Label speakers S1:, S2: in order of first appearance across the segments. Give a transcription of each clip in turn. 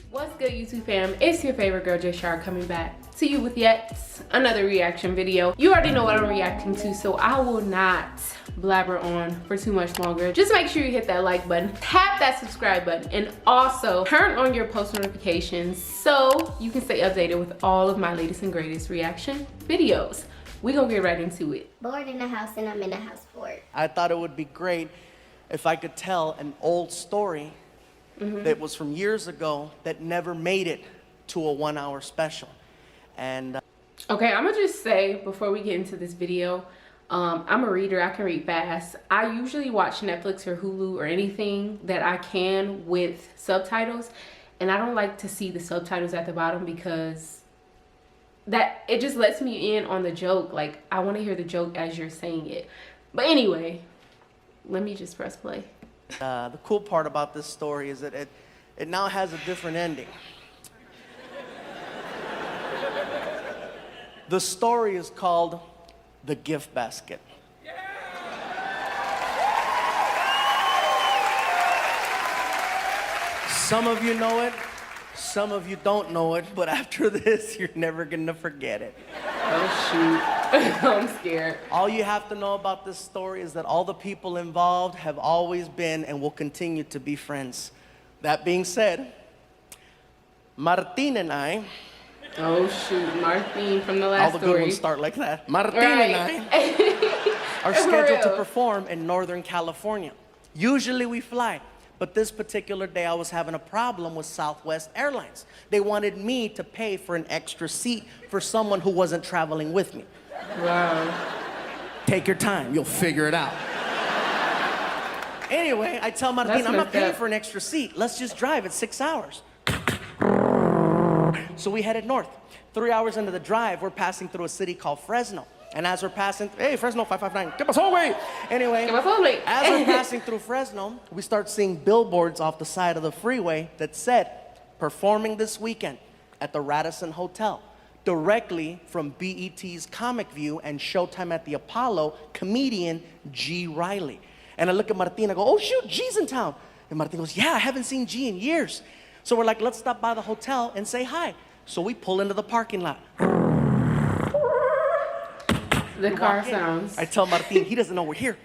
S1: What's good, YouTube fam? It's your favorite girl, Jay Baes, coming back to you with yet another reaction video. You already know what I'm reacting to, so I will not blabber on for too much longer. Just make sure you hit that like button, tap that subscribe button, and also turn on your post notifications so you can stay updated with all of my latest and greatest reaction videos. We gonna get right into it.
S2: Bored in the house and I'm in the house for it.
S3: I thought it would be great if I could tell an old story that was from years ago that never made it to a 1 hour special. And
S1: okay, I'm gonna just say before we get into this video, I'm a reader. I can read fast. I usually watch Netflix or Hulu or anything that I can with subtitles, and I don't like to see the subtitles at the bottom because that it just lets me in on the joke. Like, I want to hear the joke as you're saying it. But anyway, let me just press play.
S3: The cool part about this story is that it now has a different ending. The story is called The Gift Basket. Some of you know it, some of you don't know it, but after this, you're never gonna forget it.
S1: Oh shoot, I'm scared.
S3: All you have to know about this story is that all the people involved have always been and will continue to be friends. That being said, Martin and I...
S1: Oh shoot, Martin from the last
S3: all the
S1: story.
S3: good ones start like that. Martin
S1: Right.
S3: and I are scheduled to perform in Northern California. Usually we fly, but this particular day I was having a problem with Southwest Airlines. They wanted me to pay for an extra seat for someone who wasn't traveling with me.
S1: Wow.
S3: Take your time, you'll figure it out. Anyway, I tell Martin,
S1: That's
S3: I'm not
S1: messed
S3: paying
S1: up.
S3: for an extra seat. Let's just drive, it's 6 hours. So we headed north. 3 hours into the drive, we're passing through a city called Fresno. And as we're passing, hey, Fresno 559, ¿qué pasó, güey? Anyway,
S1: ¿Qué pasó, güey?
S3: as we're passing through Fresno, we start seeing billboards off the side of the freeway that said, performing this weekend at the Radisson Hotel, directly from BET's Comic View and Showtime at the Apollo, comedian G. Riley. And I look at Martin, I go, oh shoot, G's in town. And Martin goes, yeah, I haven't seen G in years. So we're like, let's stop by the hotel and say hi. So we pull into the parking lot.
S1: The car sounds.
S3: I tell Martin, he doesn't know we're here.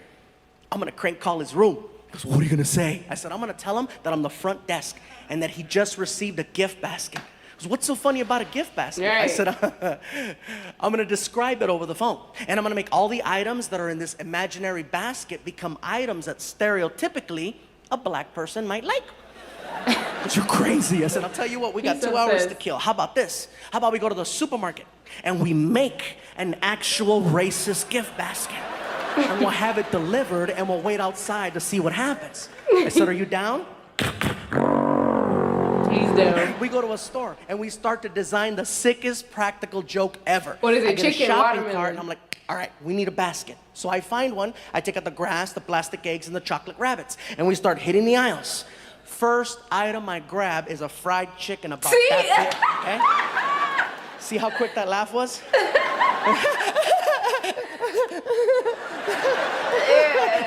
S3: I'm gonna crank call his room. He goes, what are you gonna say? I said, I'm gonna tell him that I'm the front desk and that he just received a gift basket. He goes, what's so funny about a gift basket?
S1: Right.
S3: I said, I'm gonna describe it over the phone. And I'm gonna make all the items that are in this imaginary basket become items that stereotypically a black person might like. But you're crazy. I said, I'll tell you what, we got 2 hours to kill. How about this? How about we go to the supermarket and we make an actual racist gift basket? And we'll have it delivered and we'll wait outside to see what happens. I said, are you down?
S1: He's down.
S3: We go to a store and we start to design the sickest practical joke ever.
S1: What is it,
S3: I get
S1: chicken,
S3: a shopping
S1: watermelon?
S3: cart and I'm like, all right, we need a basket. So I find one, I take out the grass, the plastic eggs, and the chocolate rabbits, and we start hitting the aisles. First item I grab is a fried chicken about that big, okay? See how quick that laugh was?
S1: Yeah,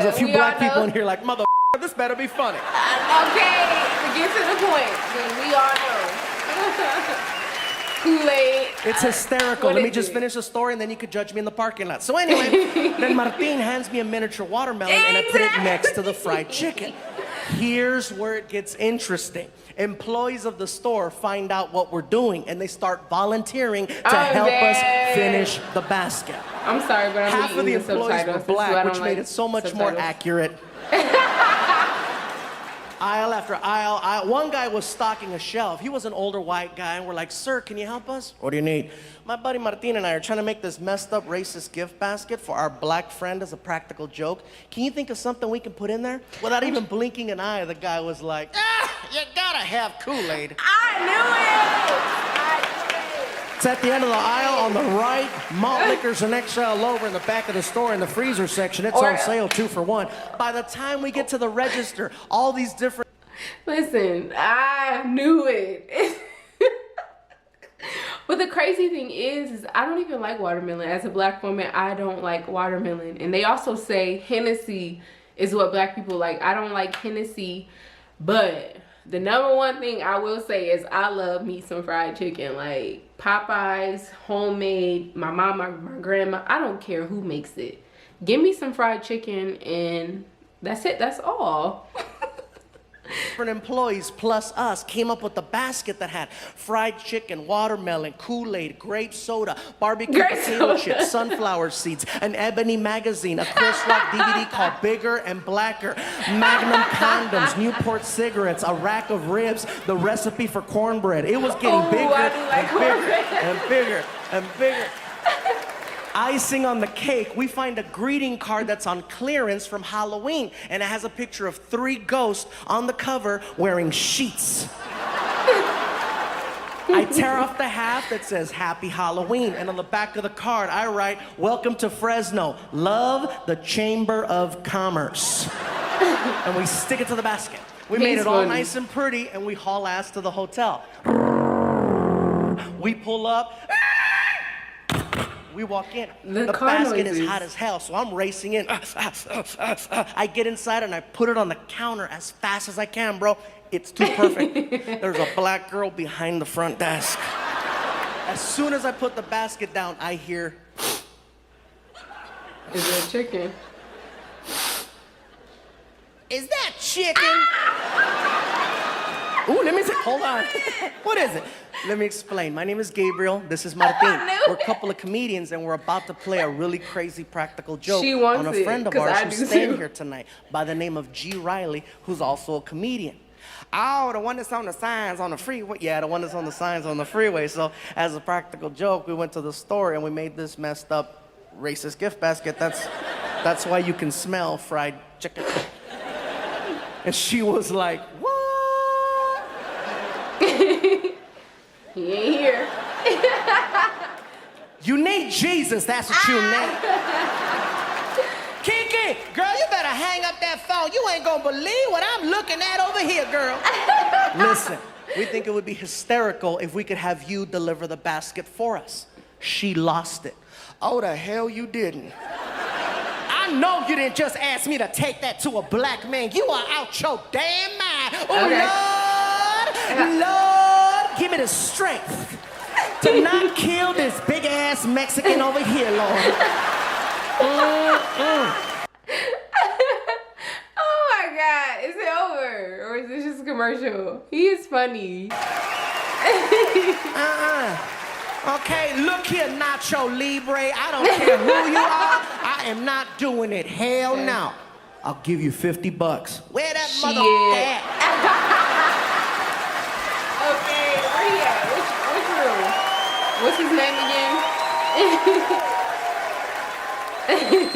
S3: There's a few black people in here like, mother, this better be funny.
S1: Okay, to get to the point, then we all know. Kool-Aid.
S3: It's hysterical. Let me just finish the story and then you could judge me in the parking lot. So anyway, then Martin hands me a miniature watermelon and I put it next to the fried chicken. Here's where it gets interesting. Employees of the store find out what we're doing and they start volunteering to help us finish the basket.
S1: I'm sorry, but I'm
S3: Half of the employees were black, which made it so much more accurate. Aisle after aisle. One guy was stocking a shelf. He was an older white guy, and we're like, sir, can you help us? What do you need? My buddy Martin and I are trying to make this messed up racist gift basket for our black friend as a practical joke. Can you think of something we can put in there? Without even blinking an eye, the guy was like, you gotta have Kool-Aid.
S1: I knew it!
S3: It's at the end of the aisle on the right. Malt liquors and XL over in the back of the store in the freezer section. It's on sale 2 for 1. By the time we get to the register, all these different...
S1: Listen, I knew it. But the crazy thing is I don't even like watermelon. As a black woman, I don't like watermelon. And they also say Hennessy is what black people like. I don't like Hennessy, but the number one thing I will say is I love me some fried chicken. Like Popeyes, homemade, my mom, my grandma, I don't care who makes it. Give me some fried chicken and that's it. That's all.
S3: Different employees plus us came up with a basket that had fried chicken, watermelon, Kool-Aid, grape soda, barbecue potato chips, sunflower seeds, an ebony magazine, a Chris Rock DVD called Bigger and Blacker, Magnum condoms, Newport cigarettes, a rack of ribs, the recipe for cornbread. It was getting bigger and bigger and bigger and bigger. Icing on the cake, we find a greeting card that's on clearance from Halloween, and it has a picture of 3 ghosts on the cover wearing sheets. I tear off the half that says Happy Halloween, and on the back of the card I write, Welcome to Fresno, love the Chamber of Commerce. And we stick it to the basket. We made it all nice and pretty, and we haul ass to the hotel. We pull up. We walk in. The basket is hot as hell, so I'm racing in. I get inside and I put it on the counter as fast as I can, bro. It's too perfect. There's a black girl behind the front desk. As soon as I put the basket down, I hear...
S1: Is that chicken?
S3: Is that chicken? Ooh, let me see. Hold on. What is it? Let me explain. My name is Gabriel. This is Martin. We're a couple of comedians, and we're about to play a really crazy practical joke on a friend of ours who's staying here tonight by the name of G. Riley, who's also a comedian. Oh, the one that's on the signs on the freeway. Yeah, the one that's on the signs on the freeway. So as a practical joke, we went to the store, and we made this messed up racist gift basket. That's why you can smell fried chicken. And she was like, what?
S1: He ain't here.
S3: You need Jesus, that's what you need. Kiki, girl, you better hang up that phone. You ain't gonna believe what I'm looking at over here, girl. Listen, we think it would be hysterical if we could have you deliver the basket for us. She lost it. Oh, the hell you didn't. I know you didn't just ask me to take that to a black man. You are out your damn mind. Oh, okay. Lord, give me the strength to not kill this big-ass Mexican over here, Lord.
S1: Oh, my God. Is it over? Or is this just a commercial? He is funny.
S3: Okay, look here, Nacho Libre. I don't care who you are. I am not doing it. Hell no. I'll give you $50. Where that motherfucker at?
S1: Okay, where he at? Which room? What's his name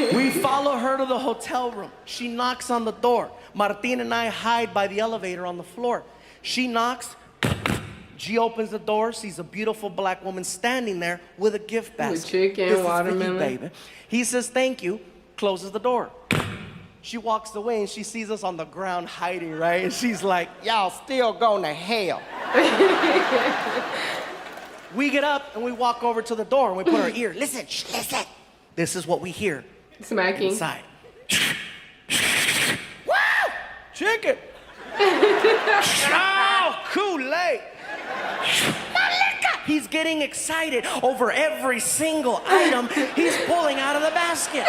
S1: again?
S3: We follow her to the hotel room. She knocks on the door. Martin and I hide by the elevator on the floor. She knocks. She opens the door, sees a beautiful black woman standing there with a gift basket.
S1: With chicken,
S3: this
S1: watermelon.
S3: Is for you, baby. He says, thank you, closes the door. She walks away and she sees us on the ground hiding, right? And she's like, y'all still going to hell. We get up and we walk over to the door and we put our ear. Listen, listen. This is what we hear. Smacking. Inside. Woo! Chicken. Oh, Kool-Aid. He's getting excited over every single item he's pulling out of the basket.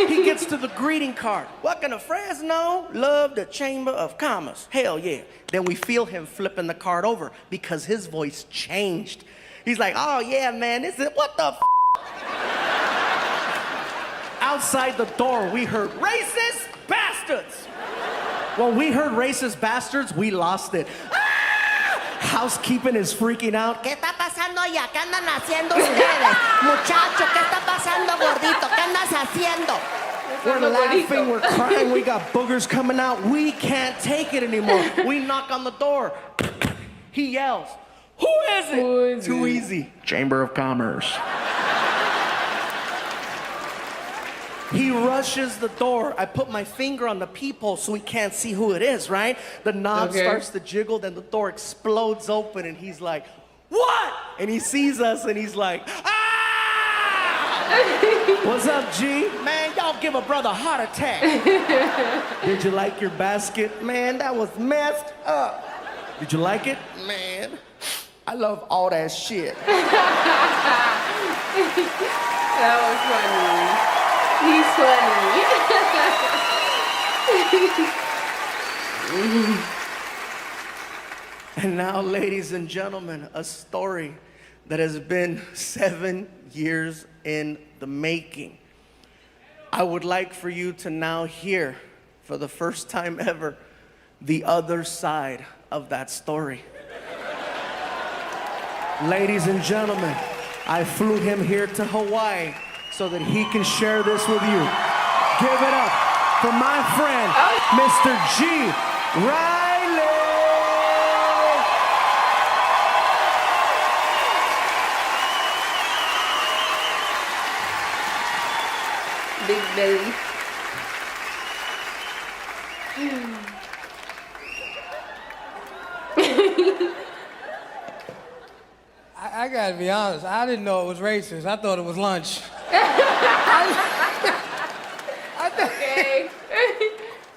S3: He gets to the greeting card. Welcome to Fresno, love the Chamber of Commerce. Hell yeah. Then we feel him flipping the card over because his voice changed. He's like, oh yeah, man, this is, what the f? Outside the door, we heard, racist bastards. When we heard racist bastards, we lost it. Housekeeping is freaking out. ¿Qué está pasando allá? ¿Qué andan haciendo ustedes? Muchacho, ¿qué está pasando, gordito? ¿Qué andas haciendo? We're laughing, we're crying, we got boogers coming out. We can't take it anymore. We knock on the door. He yells, who is it? Who is Too easy. Chamber of Commerce. He rushes the door. I put my finger on the peephole so he can't see who it is, right? The knob starts to jiggle, then the door explodes open, and he's like, what? and he sees us and he's like, ah! What's up, G? Man, y'all give a brother a heart attack. Did you like your basket? Man, that was messed up. Did you like it? Man, I love all that shit.
S1: That was funny. He's funny.
S3: And now, ladies and gentlemen, a story that has been 7 years in the making. I would like for you to now hear, for the first time ever, the other side of that story. Ladies and gentlemen, I flew him here to Hawaii so that he can share this with you. Give it up for my friend, Mr. G. Riley.
S1: Big belly.
S4: I gotta be honest, I didn't know it was racist. I thought it was lunch.
S1: Okay.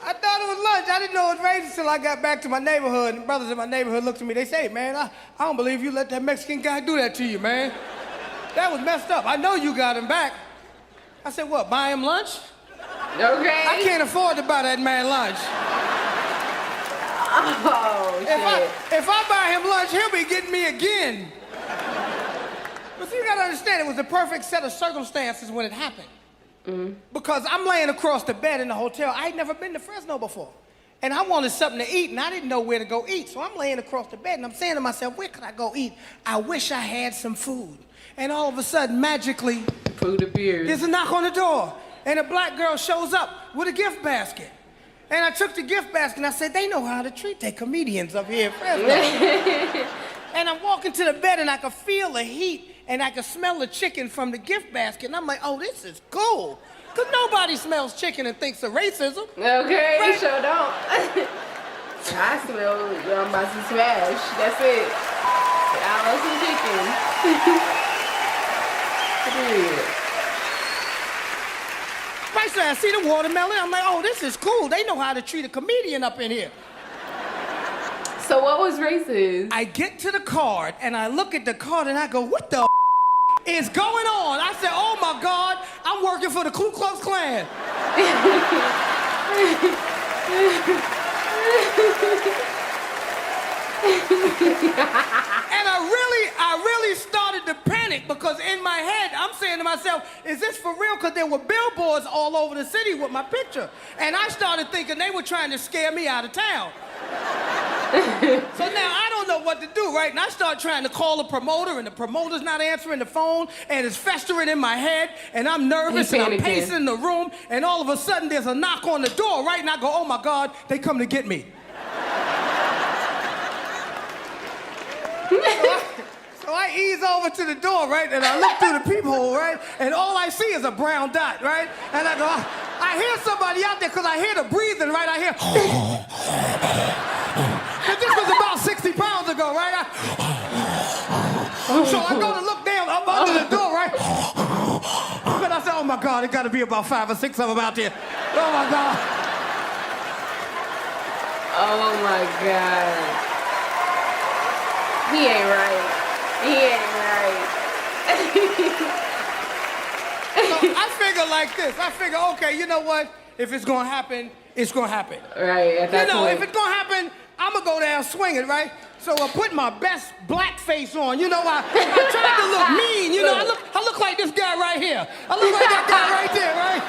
S4: I thought it was lunch. I didn't know it was racist till I got back to my neighborhood. And brothers in my neighborhood looked at me. They say, man, I don't believe you let that Mexican guy do that to you, man. That was messed up. I know you got him back. I said, what, buy him lunch?
S1: Okay.
S4: I can't afford to buy that man lunch.
S1: Oh, shit.
S4: If I buy him lunch, he'll be getting me again. But see, you gotta understand, it was the perfect set of circumstances when it happened. Because I'm laying across the bed in the hotel. I had never been to Fresno before. And I wanted something to eat, and I didn't know where to go eat. So I'm laying across the bed, and I'm saying to myself, where could I go eat? I wish I had some food. And all of a sudden, magically,
S1: Food appears.
S4: there's a knock on the door, and a black girl shows up with a gift basket. And I took the gift basket, and I said, they know how to treat their comedians up here in Fresno. And I'm walking to the bed, and I could feel the heat, and I could smell the chicken from the gift basket. And I'm like, oh, this is cool. Because nobody smells chicken and thinks of racism.
S1: Okay,
S4: Right.
S1: sure don't. I smell I'm about to smash. That's it. I love some chicken.
S4: Right, so I see the watermelon. I'm like, oh, this is cool. They know how to treat a comedian up in here.
S1: So what was racist?
S4: I get to the card, and I look at the card, and I go, what the is going on? I said, oh, my God, I'm working for the Ku Klux Klan. And I really started to panic because in my head, I'm saying to myself, is this for real? Because there were billboards all over the city with my picture. And I started thinking they were trying to scare me out of town. So now I don't know what to do, right? And I start trying to call a promoter, and the promoter's not answering the phone, and it's festering in my head, and I'm nervous, and I'm pacing the room, and all of a sudden there's a knock on the door, right? And I go, oh my God, they come to get me. So I ease over to the door, right? And I look through the peephole, right? And all I see is a brown dot, right? And I go, I hear somebody out there because I hear the breathing, right? I hear. And this was about 60 pounds ago, right? So I go to look down up under the door, right? But I said, oh my God, it got to be about 5 or 6 of them out there. Oh my God.
S1: Oh my God. He ain't right. He ain't right.
S4: So I figure like this. I figure, okay, you know what? If it's gonna happen, it's gonna happen.
S1: Right, at that point.
S4: If it's gonna happen, I'm gonna go down swinging, right? So I put my best black face on. You know, I tried to look mean. You know, I look like this guy right here. I look like that guy right there, right?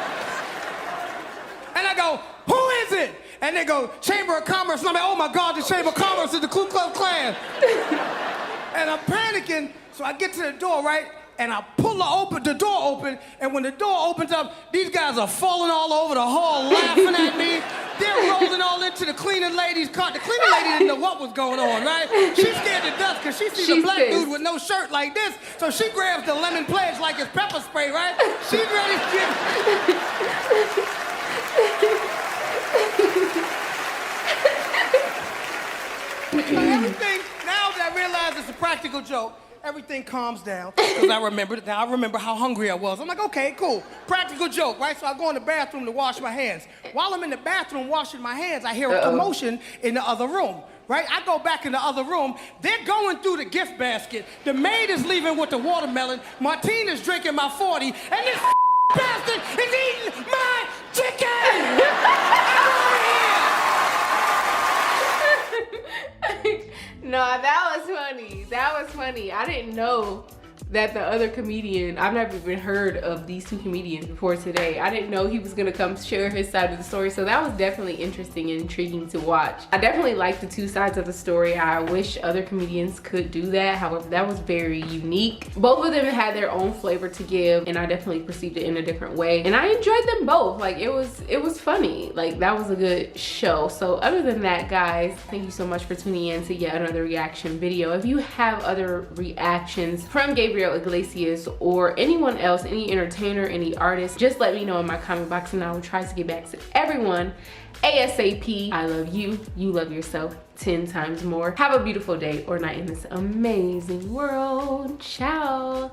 S4: And I go, who is it? And they go, Chamber of Commerce. And I'm like, oh my God, the Chamber of Commerce is the Ku Klux Klan. And I'm panicking, so I get to the door, right? And I pull the door open, and when the door opens up, these guys are falling all over the hall, laughing at me. They're rolling all into the cleaning lady's car. The cleaning lady didn't know what was going on, right? She's scared to death because she sees a black dude with no shirt like this, so she grabs the lemon pledge like it's pepper spray, right? She's ready to get... Everything, now that I realize it's a practical joke, everything calms down. Because I remember how hungry I was. I'm like, okay, cool. Practical joke, right? So I go in the bathroom to wash my hands. While I'm in the bathroom washing my hands, I hear a commotion in the other room. Right? I go back in the other room. They're going through the gift basket. The maid is leaving with the watermelon. Martina's drinking my 40. And this bastard is eating my chicken!
S1: No, that was funny. That was funny. I didn't know that the other comedian, I've never even heard of these two comedians before today. I didn't know he was gonna come share his side of the story, so that was definitely interesting and intriguing to watch. I definitely like the two sides of the story. I wish other comedians could do that. However, that was very unique. Both of them had their own flavor to give, and I definitely perceived it in a different way. And I enjoyed them both. Like, it was funny. Like, that was a good show. So other than that, guys, thank you so much for tuning in to yet another reaction video. If you have other reactions from Gabriel Iglesias or anyone else, any entertainer, any artist, just let me know in my comment box and I will try to get back to everyone ASAP. I love you. You love yourself 10 times more. Have a beautiful day or night in this amazing world. Ciao.